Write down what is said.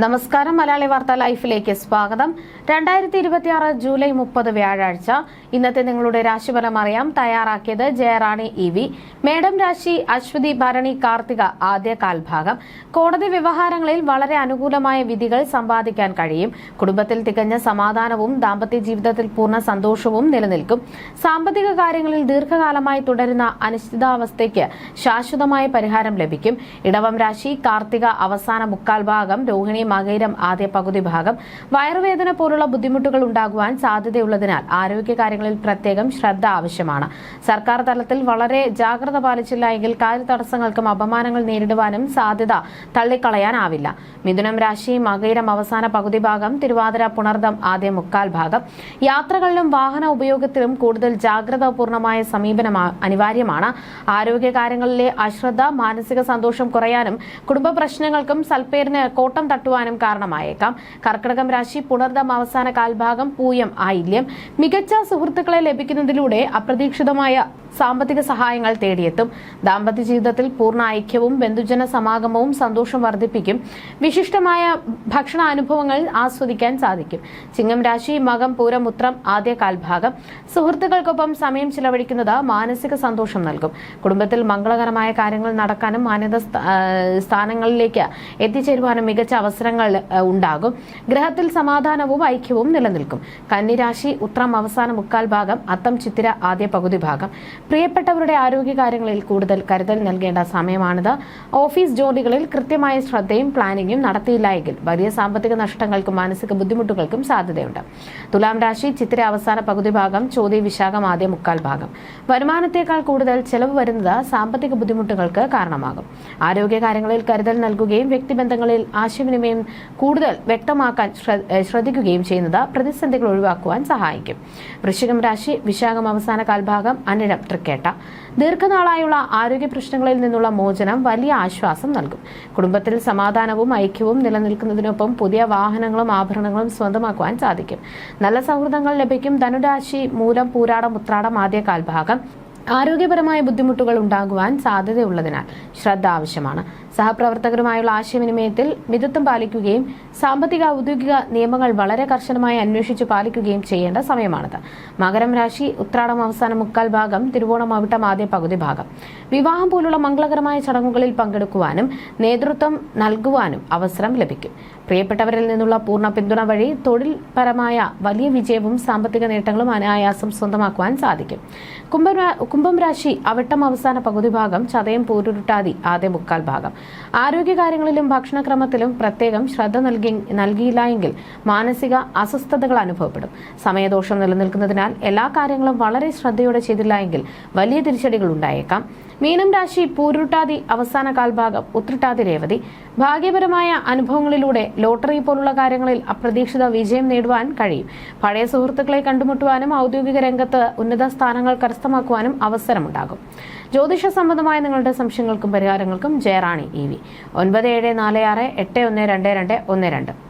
നമസ്കാരം. മലയാളി വാർത്ത ലൈഫിലേക്ക് സ്വാഗതം. 2026 ജൂലൈ 30 വ്യാഴാഴ്ച. ഇന്നത്തെ നിങ്ങളുടെ രാശിഫലം അറിയാം. തയ്യാറാക്കിയത് ജയറാണി EV. മേടം രാശി അശ്വതി ഭരണി കാർത്തിക ആദ്യ കാൽഭാഗം. കോടതി വ്യവഹാരങ്ങളിൽ വളരെ അനുകൂലമായ വിധികൾ സമ്പാദിക്കാൻ കഴിയും. കുടുംബത്തിൽ തികഞ്ഞ സമാധാനവും ദാമ്പത്യ ജീവിതത്തിൽ പൂർണ്ണ സന്തോഷവും നിലനിൽക്കും. സാമ്പത്തിക കാര്യങ്ങളിൽ ദീർഘകാലമായി തുടരുന്ന അനിശ്ചിതാവസ്ഥയ്ക്ക് ശാശ്വതമായ പരിഹാരം ലഭിക്കും. ഇടവം രാശി കാർത്തിക അവസാന മുക്കാൽ ഭാഗം, രോഹിണി മകയിരം ആദ്യ പകുതി ഭാഗം. വയറുവേദന പോലുള്ള ബുദ്ധിമുട്ടുകൾ ഉണ്ടാകുവാൻ സാധ്യതയുള്ളതിനാൽ ആരോഗ്യകാര്യങ്ങളിൽ പ്രത്യേകം ശ്രദ്ധ ആവശ്യമാണ്. സർക്കാർ തലത്തിൽ വളരെ ജാഗ്രത പാലിച്ചില്ല എങ്കിൽ കാര്യതടസ്സങ്ങൾക്കും അപമാനങ്ങൾ നേരിടുവാനും സാധ്യത തള്ളിക്കളയാനാവില്ല. മിഥുനം രാശി മകയിരം അവസാന പകുതി ഭാഗം, തിരുവാതിര പുണർദം ആദ്യ മുക്കാൽ ഭാഗം. യാത്രകളിലും വാഹന ഉപയോഗത്തിലും കൂടുതൽ ജാഗ്രതാപൂർണമായ സമീപനം അനിവാര്യമാണ്. ആരോഗ്യകാര്യങ്ങളിലെ അശ്രദ്ധ മാനസിക സന്തോഷം കുറയാനും കുടുംബ പ്രശ്നങ്ങൾക്കും സൽപ്പേരിന് കോട്ടം തട്ടുവാനും കാരണമായേക്കാം. കർക്കിടകം രാശി പുണർദം അവസാന കാൽഭാഗം, പൂയം ആയില്യം. മികച്ച സുഹൃത്തുക്കളെ ലഭിക്കുന്നതിലൂടെ അപ്രതീക്ഷിതമായ സാമ്പത്തിക സഹായങ്ങൾ തേടിയെത്തും. ദാമ്പത്യ ജീവിതത്തിൽ പൂർണ്ണ ഐക്യവും ബന്ധുജന സമാഗമവും സന്തോഷം വർദ്ധിപ്പിക്കും. വിശിഷ്ടമായ ഭക്ഷണ അനുഭവങ്ങൾ ആസ്വദിക്കാൻ സാധിക്കും. ചിങ്ങം രാശി മകം പൂരം ഉത്രം ആദ്യ കാൽഭാഗം. സുഹൃത്തുക്കൾക്കൊപ്പം സമയം ചിലവഴിക്കുന്നത് മാനസിക സന്തോഷം നൽകും. കുടുംബത്തിൽ മംഗളകരമായ കാര്യങ്ങൾ നടക്കാനും മാന്യത സ്ഥാനങ്ങളിലേക്ക് എത്തിച്ചേരുവാനും മികച്ച അവസരങ്ങൾ ഉണ്ടാകും. ഗ്രഹത്തിൽ സമാധാനവും ഐക്യവും നിലനിൽക്കും. കന്നിരാശി ഉത്രം അവസാന മുക്കാൽ ഭാഗം, അത്തം ചിത്തിര ആദ്യ പകുതി ഭാഗം. പ്രിയപ്പെട്ടവരുടെ ആരോഗ്യകാര്യങ്ങളിൽ കൂടുതൽ കരുതൽ നൽകേണ്ട സമയമാണിത്. ഓഫീസ് ജോലികളിൽ കൃത്യമായ ശ്രദ്ധയും പ്ലാനിങ്ങും നടത്തിയില്ല എങ്കിൽ വലിയ സാമ്പത്തിക നഷ്ടങ്ങൾക്കും മാനസിക ബുദ്ധിമുട്ടുകൾക്കും സാധ്യതയുണ്ട്. തുലാം രാശി ചിത്തിര അവസാന പകുതി ഭാഗം, ചോതി വിശാഖം ആദ്യ മുക്കാൽ ഭാഗം. വരുമാനത്തേക്കാൾ കൂടുതൽ ചെലവ് വരുന്നത് സാമ്പത്തിക ബുദ്ധിമുട്ടുകൾക്ക് കാരണമാകും. ആരോഗ്യകാര്യങ്ങളിൽ കരുതൽ നൽകുകയും വ്യക്തിബന്ധങ്ങളിൽ ആശയവിനിമയം കൂടുതൽ വ്യക്തമാക്കാൻ ശ്രദ്ധിക്കുകയും ചെയ്യുന്നത് പ്രതിസന്ധികൾ ഒഴിവാക്കുവാൻ സഹായിക്കും. വൃശ്ചികം രാശി വിശാഖം അവസാന കാൽഭാഗം, അനിഴം തൃക്കേട്ട. ദീർഘനാളായുള്ള ആരോഗ്യ പ്രശ്നങ്ങളിൽ നിന്നുള്ള മോചനം വലിയ ആശ്വാസം നൽകും. കുടുംബത്തിൽ സമാധാനവും ഐക്യവും നിലനിൽക്കുന്നതിനൊപ്പം പുതിയ വാഹനങ്ങളും ആഭരണങ്ങളും സ്വന്തമാക്കുവാൻ സാധിക്കും. നല്ല സൗഹൃദങ്ങൾ ലഭിക്കും. ധനുരാശി മൂലം പൂരാടം ഉത്രാടം ആദ്യ കാൽഭാഗം. ആരോഗ്യപരമായ ബുദ്ധിമുട്ടുകൾ ഉണ്ടാകുവാൻ സാധ്യതയുള്ളതിനാൽ ശ്രദ്ധ ആവശ്യമാണ്. സഹപ്രവർത്തകരുമായുള്ള ആശയവിനിമയത്തിൽ മിതത്വം പാലിക്കുകയും സാമ്പത്തിക ഔദ്യോഗിക നിയമങ്ങൾ വളരെ കർശനമായി അന്വേഷിച്ച് പാലിക്കുകയും ചെയ്യേണ്ട സമയമാണിത്. മകരം രാശി ഉത്രാടം അവസാന മുക്കാൽ ഭാഗം, തിരുവോണം അവിട്ടം ആദ്യ പകുതി ഭാഗം. വിവാഹം പോലുള്ള മംഗളകരമായ ചടങ്ങുകളിൽ പങ്കെടുക്കുവാനും നേതൃത്വം നൽകുവാനും അവസരം ലഭിക്കും. പ്രിയപ്പെട്ടവരിൽ നിന്നുള്ള പൂർണ്ണ പിന്തുണ വഴി തൊഴിൽപരമായ വലിയ വിജയവും സാമ്പത്തിക നേട്ടങ്ങളും അനായാസം സ്വന്തമാക്കുവാൻ സാധിക്കും. കുംഭം രാശി അവിട്ടം അവസാന പകുതി ഭാഗം, ചതയം പൂരുരുട്ടാതി ആദ്യ മുക്കാൽ ഭാഗം. ആരോഗ്യകാര്യങ്ങളിലും ഭക്ഷണക്രമത്തിലും പ്രത്യേകം ശ്രദ്ധ നൽകിയില്ല എങ്കിൽ മാനസിക അസ്വസ്ഥതകൾ അനുഭവപ്പെടും. സമയദോഷം നിലനിൽക്കുന്നതിനാൽ എല്ലാ കാര്യങ്ങളും വളരെ ശ്രദ്ധയോടെ ചെയ്തില്ല എങ്കിൽ വലിയ തിരിച്ചടികൾ ഉണ്ടായേക്കാം. മീനം രാശി പൂരുരുട്ടാതി അവസാന കാൽഭാഗം, ഉത്രട്ടാതി രേവതി. ഭാഗ്യപരമായ അനുഭവങ്ങളിലൂടെ ലോട്ടറി പോലുള്ള കാര്യങ്ങളിൽ അപ്രതീക്ഷിത വിജയം നേടുവാൻ കഴിയും. പഴയ സുഹൃത്തുക്കളെ കണ്ടുമുട്ടുവാനും ഔദ്യോഗിക രംഗത്ത് ഉന്നത സ്ഥാനങ്ങൾ കരസ്ഥമാക്കുവാനും അവസരമുണ്ടാകും. ജ്യോതിഷ സംബന്ധമായ നിങ്ങളുടെ സംശയങ്ങൾക്കും പരിഹാരങ്ങൾക്കും ജയറാണി EV 9746812212.